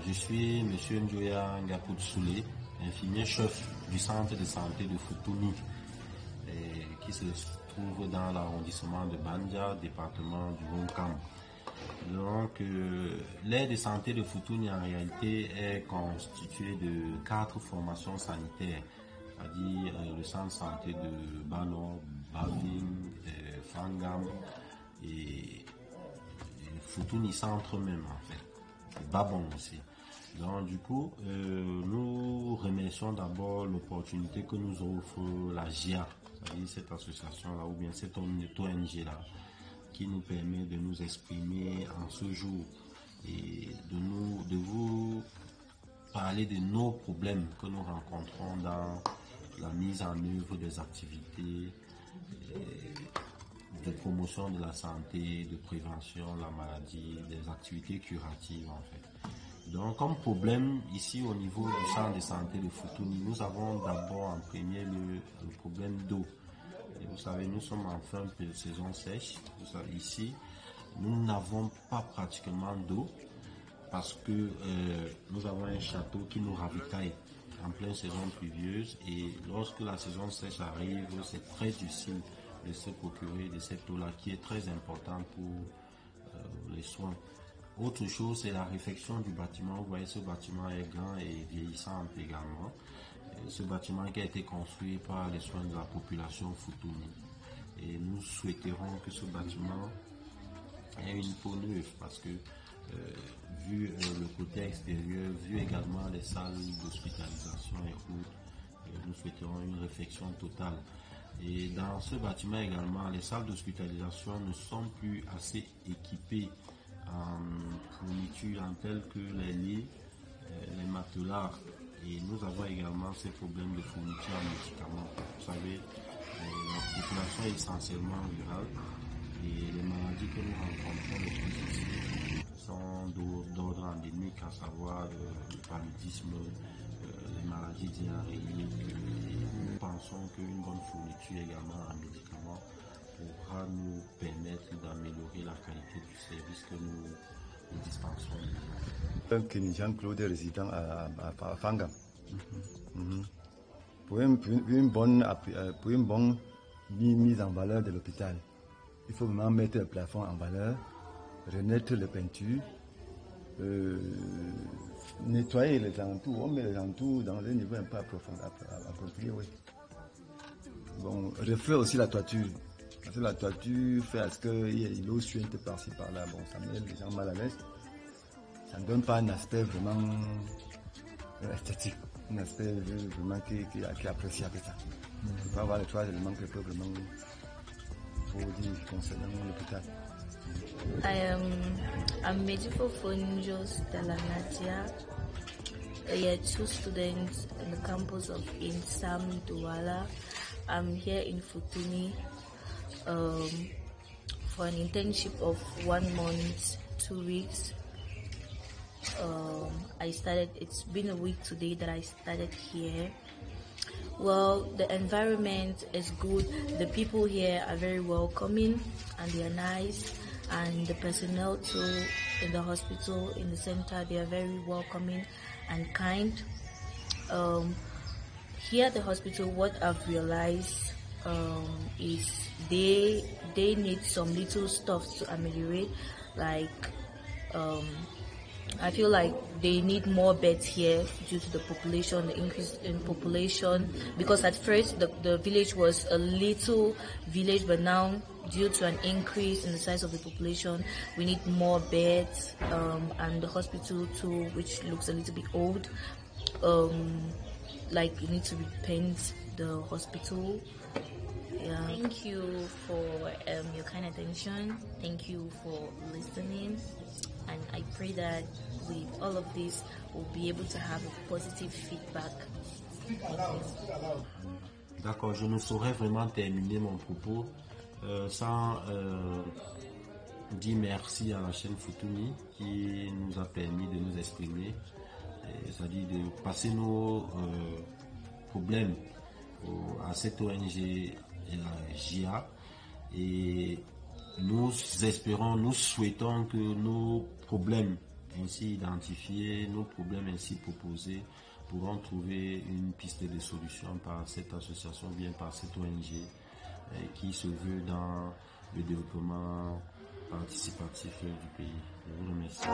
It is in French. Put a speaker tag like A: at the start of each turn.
A: Je suis M. Njoya Ngapoutsule, infirmier-chef du centre de santé de Futuni, qui se trouve dans l'arrondissement de Banja, département du Wonkam. Donc, l'aire de santé de Futuni en réalité est constituée de 4 formations sanitaires, c'est-à-dire le centre de santé de Bano, Baving, Fangam et Futuni centre même en fait, Babon aussi. Donc du coup, nous remercions d'abord l'opportunité que nous offre la GIA, c'est-à-dire cette association-là ou bien cette ONG-là, qui nous permet de nous exprimer en ce jour et de vous parler de nos problèmes que nous rencontrons dans la mise en œuvre des activités de promotion de la santé, de prévention de la maladie, des activités curatives en fait. Donc comme problème ici au niveau du centre de santé de Futuni, nous avons d'abord en premier lieu le problème d'eau. Et vous savez, nous sommes en fin de saison sèche. Vous savez, ici, nous n'avons pas pratiquement d'eau parce que nous avons un château qui nous ravitaille en pleine saison pluvieuse et lorsque la saison sèche arrive, c'est très difficile de se procurer de cette eau-là qui est très importante pour les soins. Autre chose, c'est la réfection du bâtiment. Vous voyez, ce bâtiment est grand et vieillissant également. Ce bâtiment qui a été construit par les soins de la population Futuni. Et nous souhaiterons que ce bâtiment ait une peau neuve parce que vu le côté extérieur, vu également les salles d'hospitalisation et autres, nous souhaiterons une réfection totale. Et dans ce bâtiment également, les salles d'hospitalisation ne sont plus assez équipées en fournitures en telles que les lits, les matelas. Et nous avons également ces problèmes de fourniture en médicaments. Vous savez, la population est essentiellement rurale et les maladies que nous rencontrons le plus ici sont d'ordre endémique, à savoir le paludisme, les maladies diarrhéiques. Nous pensons qu'une bonne fourniture également en médicaments pourra nous permettre d'améliorer la qualité du service que nous dispensons.
B: Jean-Claude, résident à Fangam. Pour une bonne mise en valeur de l'hôpital, il faut vraiment mettre le plafond en valeur, renaître les peintures, nettoyer les alentours, on met les alentours dans un niveau un peu approprié, oui. Bon, refaire aussi la toiture, parce que la toiture fait à ce qu'il y ait l'eau suinte par-ci par-là, bon, ça met les gens mal à l'aise, ça ne donne pas un aspect vraiment esthétique, un aspect vraiment qui est appréciable ça. Il faut avoir les 3 éléments que peut vraiment pour dire concernant l'hôpital.
C: I'm Medifo Fonjos Dalanatia. We are 2 students in the campus of Insam Douala. I'm here in Futuni for an internship of 1 month, 2 weeks. It's been a week today that I started here. Well, the environment is good. The people here are very welcoming and they are nice. And the personnel too in the hospital, in the center, they are very welcoming and kind. Here at the hospital, what I've realized is they need some little stuff to ameliorate. Like I feel like they need more beds here due to the population, the increase in population. Because at first the village was a little village, but now due to an increase in the size of the population, we need more beds, and the hospital too, which looks a little bit old. Like you need to repaint the hospital. Yeah. Thank you for your kind attention. Thank you for listening. And I pray that with all of this, we'll be able to have a positive feedback.
A: D'accord, je ne saurais vraiment terminer mon propos sans dire merci à la chaîne Futuni qui nous a permis de nous exprimer, c'est-à-dire de passer nos problèmes à cette ONG la GIA, et nous espérons, nous souhaitons que nos problèmes ainsi identifier nos problèmes ainsi proposés pourront trouver une piste de solution par cette association, bien par cette ONG qui se veut dans le développement participatif du pays. Je vous remercie.